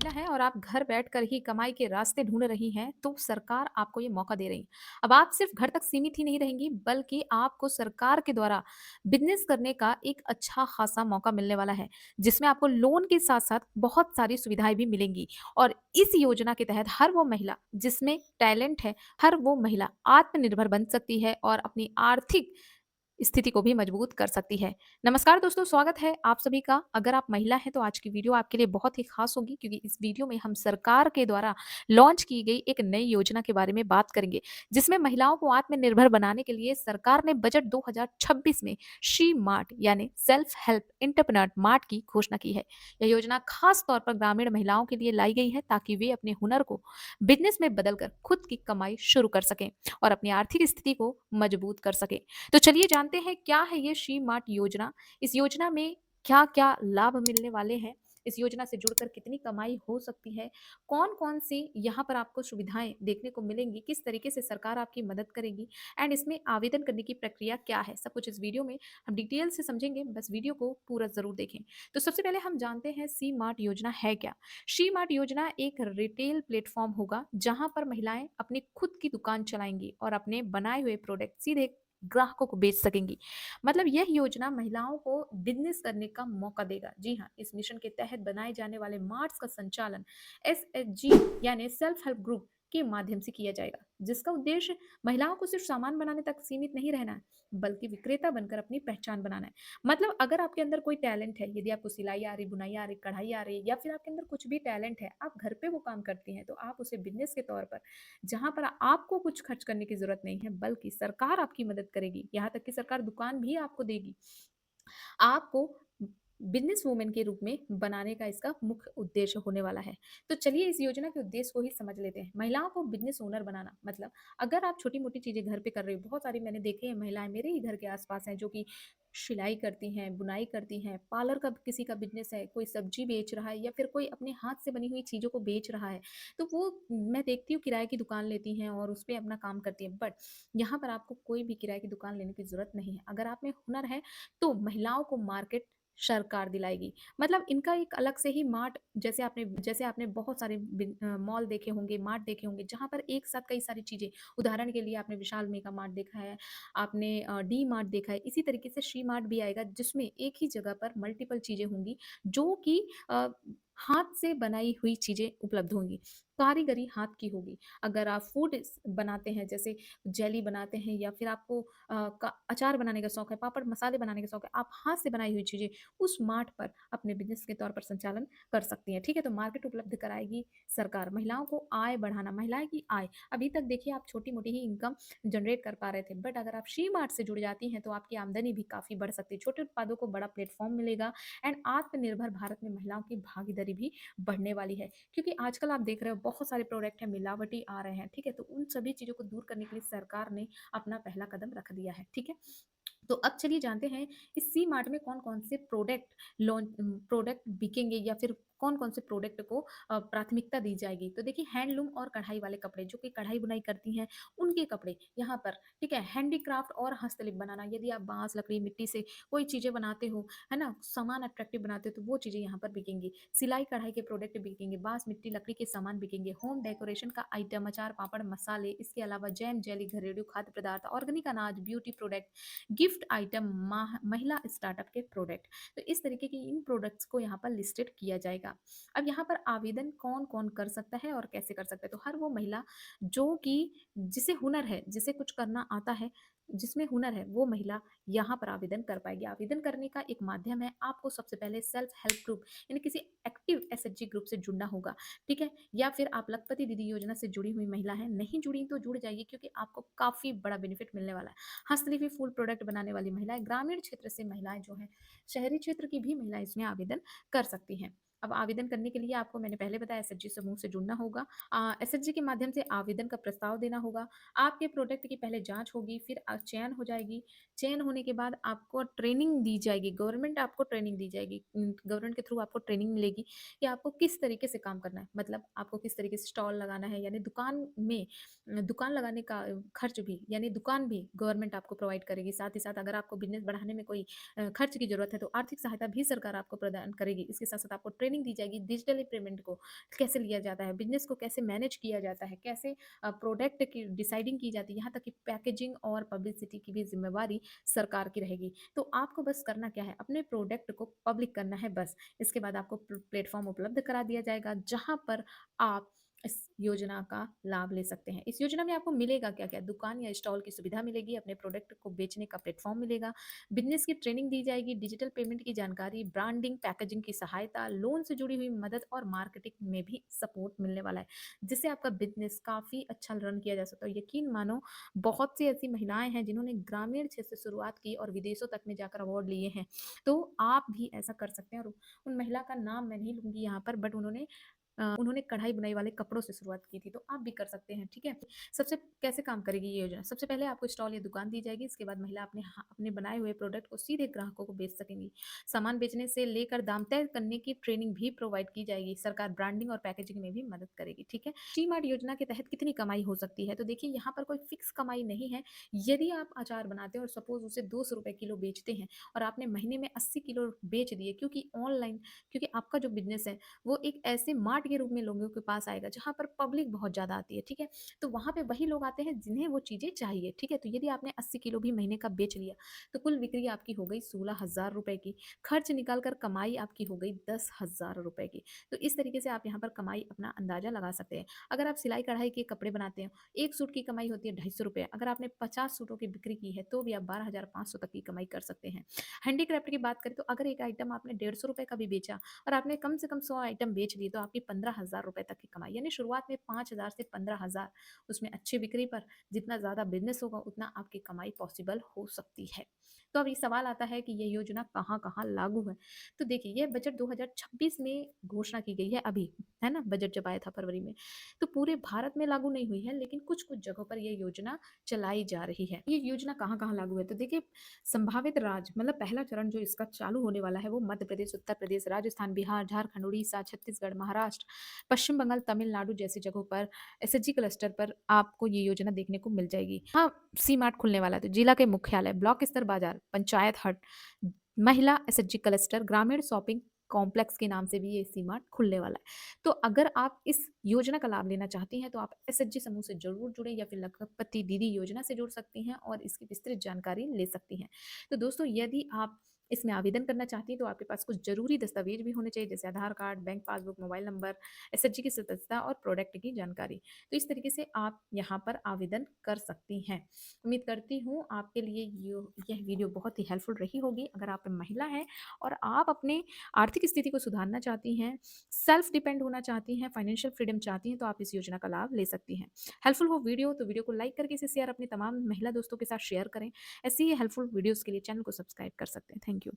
महिला हैं और आप घर बैठकर ही कमाई के रास्ते ढूँढ रही हैं, तो सरकार आपको ये मौका दे रही है। अब आप सिर्फ़ घर तक सीमित ही नहीं रहेंगी, बल्कि आपको सरकार के द्वारा बिज़नेस करने का एक अच्छा खासा मौका मिलने वाला है, जिसमें आपको लोन के साथ-साथ बहुत सारी सुविधाएँ भी मिलेंगी। और इस योजना के तहत हर वो महिला जिसमें टैलेंट है, हर वो महिला आत्मनिर्भर बन सकती है और अपनी आर्थिक स्थिति को भी मजबूत कर सकती है। नमस्कार दोस्तों, स्वागत है आप सभी का। अगर आप महिला हैं तो आज की वीडियो आपके लिए बहुत ही खास होगी, क्योंकि इस वीडियो में हम सरकार के द्वारा लॉन्च की गई एक नई योजना के बारे में बात करेंगे, जिसमें महिलाओं को आत्मनिर्भर बनाने के लिए सरकार ने बजट 2026 में शी मार्ट यानी सेल्फ हेल्प एंटरप्रेन्योर मार्ट की घोषणा की है। यह योजना खास तौर पर ग्रामीण महिलाओं के लिए लाई गई है, ताकि वे अपने हुनर को बिजनेस में बदलकर खुद की कमाई शुरू कर सकें और अपनी आर्थिक स्थिति को मजबूत कर सकें। तो चलिए जानते हैं क्या है ये शी मार्ट योजना। इस योजना में क्या-क्या लाभ मिलने वाले हैं? इस योजना से जुड़कर कितनी कमाई हो सकती है? कौन-कौन सी यहाँ पर आपको सुविधाएँ देखने को मिलेंगी? किस तरीके से सरकार आपकी मदद करेगी? एंड इसमें आवेदन करने की प्रक्रिया क्या है? सब कुछ इस वीडियो में हम डिटेल से समझेंगे, बस वीडियो को पूरा ज़रूर देखें। तो सबसे पहले हम जानते हैं शी मार्ट योजना है क्या? शी मार्ट योजना एक रिटेल प्लेटफ़ॉर्म होगा, जहाँ पर महिलाएँ अपनी खुद की दुकान चलाएँगी और अपने बनाए हुए प्रोडक्ट सीधे ग्राहकों को बेच सकेंगी। मतलब यह योजना महिलाओं को बिज़नेस करने का मौका देगा। जी हाँ, इस मिशन के तहत बनाए जाने वाले मार्ट्स का संचालन एसएचजी यानी सेल्फ हेल्प ग्रुप के माध्यम से किया जाएगा, जिसका उद्देश्य महिलाओं को सिर्फ सामान बनाने तक सीमित नहीं रहना है, बल्कि विक्रेता बनकर अपनी पहचान बनाना है। मतलब अगर आपके अंदर कोई टैलेंट है, यदि आपको सिलाई आ रही, बुनाई आ रही, कढ़ाई आ रही, या फिर आपके अंदर कुछ भी टैलेंट है, आप घर पे वो काम करती हैं, तो आप उसे बिज़नेस के तौर पर, जहाँ पर आपको कुछ खर्च करने की ज़रूरत नहीं है, बल्कि सरकार आपकी मदद करेगी। यहाँ तक कि सरकार दुकान भी आपको देगी। आपको बिज़नेस वूमेन के रूप में बनाने का इसका मुख्य उद्देश्य होने वाला है। तो चलिए इस योजना के उद्देश्य को ही समझ लेते हैं। महिलाओं को बिज़नेस ओनर बनाना मतलब अगर आप छोटी-मोटी चीज़ें घर पे कर रही हो, बहुत सारी मैंने देखे हैं महिलाएँ मेरे ही घर के आस-पास हैं जो कि सिलाई करती हैं, बुनाई करती हैं, पार्लर का किसी का बिज़नेस है, कोई सब्ज़ी बेच रहा है या फिर कोई अपने हाथ से बनी हुई चीज़ों को बेच रहा है। तो वो मैं देखती हूँ किराए की दुकान लेती हैं और उसपे अपना काम करती हैं। बट यहाँ पर आपको कोई भी किराए की दुकान लेने की ज़रूरत नहीं है। अगर आप में हुनर है तो महिलाओं को मार्केट सरकार दिलाएगी। मतलब इनका एक अलग से ही मार्ट जैसे आपने बहुत सारे मॉल देखे होंगे, मार्ट देखे होंगे, जहाँ पर एक साथ कई सारी चीज़ें उदाहरण के लिए आपने विशाल मेगा मार्ट देखा है, आपने डी मार्ट देखा है, इसी तरीके से शी मार्ट भी आएगा जिसमें एक ही जगह पर मल्टीपल चीज़ें होंगी जो कि अ, हाथ से बनाई हुई चीज़ें उपलब्ध होंगी, कारीगरी हाथ की होगी। अगर आप फूड बनाते हैं जैसे जेली बनाते हैं या फिर आपको का अचार बनाने का शौक है, पापड़ मसाले बनाने का शौक है, आप हाथ से बनाई हुई चीज़ें उस मार्ट पर अपने बिज़नेस के तौर पर संचालन कर सकती हैं, ठीक है? तो मार्केट उपलब्ध कराएगी सरकार। महिलाओं को आय बढ़ाना, महिलाएँ की आय, अभी तक देखिए आप छोटी-मोटी ही इनकम जनरेट कर पा रहे थे, बट अगर आप शी मार्ट से जुड़ जाती हैं, तो आपकी आमदनी भी काफ़ी बढ़ सकती है। छोटे उत्पादों को बड़ा प्लेटफ़ॉर्म मिलेगा एंड आत्मनिर्भर भारत में महिलाओं की भागीदारी भी बढ़ने वाली है। क्योंकि आजकल आप देख रहे हो बहुत सारे प्रोडक्ट हैं मिलावटी आ रहे हैं, ठीक है? तो उन सभी चीज़ों को दूर करने के लिए सरकार ने अपना पहला कदम रख दिया है, ठीक है? तो अब चलिए जानते हैं इस सी मार्ट में कौन-कौन से प्रोडक्ट बिकेंगे या फिर कौन-कौन से प्रोडक्ट को प्राथमिकता दी जाएगी। तो देखिए हैंडलूम और कढ़ाई वाले कपड़े जो कि कढ़ाई बुनाई करती हैं, उनके कपड़े यहाँ पर, ठीक है? हैंडीक्राफ्ट और हस्तलिपि बनाना, यदि आप बाँस, लकड़ी, मिट्टी से कोई चीज़ें बनाते हो, है ना? सामान अट्रैक्टिव बनाते हो, तो वो चीज़ें यहाँ पर बिकेंगी। सिलाई कढ़ाई के प्रोडक्ट बिकेंगे, बाँस, मिट्टी, लकड़ी के सामान बिकेंगे, होम डेकोरेशन का आइटम, अचार, पापड़, मसाले, इसके अलावा जैम, जेली, घरेलू खाद्य पदार्थ, ऑर्गेनिक अनाज, ब्यूटी प्रोडक्ट, गिफ्ट आइटम, महिला स्टार्टअप के प्रोडक्ट। तो इस तरीके की इन प्रोडक्ट्स को यहाँ पर लिस्टेड किया जाएगा। अब यहाँ पर आवेदन कौन-कौन कर सकता है और कैसे कर सकता है? तो हर वो महिला जो कि जिसे हुनर है, जिसे कुछ करना आता है, जिसमें हुनर है, वो महिला यहाँ पर आवेदन कर पाएगी। आवेदन करने का एक माध्यम है, आपको सबसे पहले सेल्फ हेल्प ग्रुप यानी किसी एक्टिव एसएचजी ग्रुप से जुड़ना होगा, ठीक है? या फिर आप लखपति दीदी योजना से जुड़ी हुई महिला हैं, नहीं जुड़ी तो जुड़ जाइए, क्योंकि आपको काफ़ी बड़ा बेनिफिट मिलने वाला है। हस्तलिपि फूल प्रोडक्ट बनाने वाली महिलाएं, ग्रामीण क्षेत्र से महिलाएं जो हैं, शहरी क्षेत्र की भी महिलाएं इसमें आवेदन कर सकती हैं। अब आवेदन करने के लिए आपको मैंने पहले बताया एसएचजी समूह से जुड़ना होगा। एसएचजी के माध्यम से आवेदन का प्रस्ताव देना होगा। आपके प्रोडक्ट की पहले जांच होगी, फिर चयन हो जाएगी। चयन होने के बाद आपको ट्रेनिंग दी जाएगी, गवर्नमेंट आपको ट्रेनिंग दी जाएगी। गवर्नमेंट के थ्रू आपको ट्रेनिंग मिलेगी कि आपको किस तरीके से काम करना है, मतलब आपको किस तरीके से स्टॉल लगाना है, यानी दुकान में दुकान लगाने का खर्च भी, यानी दुकान भी गवर्नमेंट आपको प्रोवाइड करेगी। साथ ही साथ अगर आपको बिज़नेस बढ़ाने में कोई खर्च की ज़रूरत है, तो आर्थिक सहायता भी सरकार आपको प्रदान करेगी। इसके साथ-साथ आपको ट्रेनिंग ट्रेनिंग दी जाएगी डिजिटली पेमेंट को कैसे लिया जाता है, बिज़नेस को कैसे मैनेज किया जाता है, कैसे प्रोडक्ट की डिसाइडिंग की जाती है, यहाँ तक कि पैकेजिंग और पब्लिसिटी की भी ज़िम्मेवारी सरकार की रहेगी। तो आपको बस करना क्या है, अपने प्रोडक्ट को पब्लिक करना है बस। इसके बाद आपको प्लेटफ़ॉर्म उपलब्ध करा दिया जाएगा, जहाँ पर आप इस योजना का लाभ ले सकते हैं। इस योजना में आपको मिलेगा क्या-क्या? दुकान या स्टॉल की सुविधा मिलेगी, अपने प्रोडक्ट को बेचने का प्लेटफ़ॉर्म मिलेगा, बिज़नेस की ट्रेनिंग दी जाएगी, डिजिटल पेमेंट की जानकारी, ब्रांडिंग, पैकेजिंग की सहायता, लोन से जुड़ी हुई मदद और मार्केटिंग में भी सपोर्ट मिलने वाला है, जिससे आपका बिज़नेस काफ़ी अच्छा रन किया जा सकता है। यकीन मानो बहुत सी ऐसी महिलाएँ हैं जिन्होंने ग्रामीण क्षेत्र से शुरुआत की और विदेशों तक में जाकर अवार्ड लिए हैं। तो आप भी ऐसा कर सकते हैं और उन महिला का नाम मैं नहीं लूँगी यहाँ पर, बट उन्होंने कढ़ाई-बुनाई वाले कपड़ों से शुरुआत की थी, तो आप भी कर सकते हैं, ठीक है? सबसे कैसे काम करेगी ये योजना? सबसे पहले आपको स्टॉल या दुकान दी जाएगी, इसके बाद महिला अपने बनाए हुए प्रोडक्ट को सीधे ग्राहकों को बेच सकेंगी। सामान बेचने से लेकर दाम तय करने की ट्रेनिंग भी प्रोवाइड की जाएगी। सरकार ब्रांडिंग और पैकेजिंग में भी मदद करेगी, ठीक है? टी मार्ट योजना के तहत कितनी कमाई हो सकती है? तो देखिए यहाँ पर कोई फिक्स कमाई नहीं है। यदि आप अचार बनाते हैं और सपोज़ उसे ₹200 किलो बेचते हैं और आपने महीने में 80 किलो बेच दिए, क्योंकि आपका जो बिज़नेस है वो एक ऐसे मार्ट के रूप में लोगों के पास आएगा जहाँ पर पब्लिक बहुत ज़्यादा आती है, ठीक है? तो वहाँ पे वही लोग आते हैं जिन्हें वो चीज़ें चाहिए, ठीक है? तो यदि आपने 80 किलो भी महीने का बेच लिया, तो कुल बिक्री आपकी हो गई ₹16,000 की, खर्च निकाल कर कमाई आपकी हो गई ₹10,000 की। तो इस तरीके से आप यहाँ पर कमाई अपना अंदाज़ा लगा सकते हैं। अगर आप सिलाई-कढ़ाई के कपड़े बनाते हो, 1 सूट की कमाई होती है ₹250, अगर आपने 50 सूटों की बिक्री की है, तो भी आप 12,500 तक की कमाई कर सकते हैं। हैंडीक्राफ्ट की बात करें तो अगर एक आइटम आपने ₹150 का भी बेचा और आपने कम से कम 100 आइटम बेच लिए तो आपकी ₹15,000 तक की कमाई, यानी शुरुआत में 5,000 से 15,000, उसमें अच्छी बिक्री पर जितना ज़्यादा बिज़नेस होगा उतना आपकी कमाई पॉसिबल हो सकती है। तो अब ये सवाल आता है कि ये योजना कहाँ-कहाँ लागू है? तो देखिए ये बजट 2026 में घोषणा की गई है अभी, है ना? बजट जब आया था फरवरी में। तो पूरे भारत में लागू नहीं हुई है, लेकिन कुछ-कुछ जगहों पर ये योजना चलाई जा रही है। ये योजना कहाँ-कहाँ लागू है? तो देखिए संभावित राज्य, मतलब पहला चरण जो इसका चालू होने वाला है वो मध्य प्रदेश, उत्तर प्रदेश, राजस्थान, बिहार, झारखंड, उड़ीसा, छत्तीसगढ़, महाराष्ट्र, पश्चिम बंगाल, तमिलनाडु जैसी जगहों पर एसएचजी क्लस्टर पर आपको ये योजना देखने को मिल जाएगी। हाँ, सी मार्ट खुलने वाला है तो जिला के मुख्यालय, ब्लॉक स्तर बाजार, पंचायत हट, महिला एसएचजी क्लस्टर, ग्रामीण शॉपिंग कॉम्प्लेक्स के नाम से भी ये सी मार्ट खुलने वाला है। तो अगर आप इस योजना का लाभ लेना चाहती हैं तो आप एसएचजी समूह से ज़रूर जुड़ें या फिर लखपति दीदी योजना से जुड़ सकती हैं और इसकी विस्तृत जानकारी ले सकती हैं। तो दोस्तों यदि आप इसमें आवेदन करना चाहती हैं तो आपके पास कुछ ज़रूरी दस्तावेज भी होने चाहिए, जैसे Aadhaar card, bank passbook, mobile number, SHG की सदस्यता और प्रोडक्ट की जानकारी। तो इस तरीके से आप यहाँ पर आवेदन कर सकती हैं। उम्मीद करती हूँ आपके लिए यह वीडियो बहुत ही हेल्पफुल रही होगी। अगर आप महिला हैं और आप अपने आर्थिक स्थिति को सुधारना चाहती हैं, सेल्फ डिपेंड होना चाहती हैं, फाइनेंशियल फ्रीडम चाहती हैं, तो आप इस योजना का लाभ ले सकती हैं। हेल्पफुल हो वीडियो तो वीडियो को लाइक करके इसे शेयर अपने तमाम महिला दोस्तों के साथ शेयर करें। ऐसी ही हेल्पफुल वीडियोज़ के लिए चैनल को सब्सक्राइब कर सकते हैं। Thank you.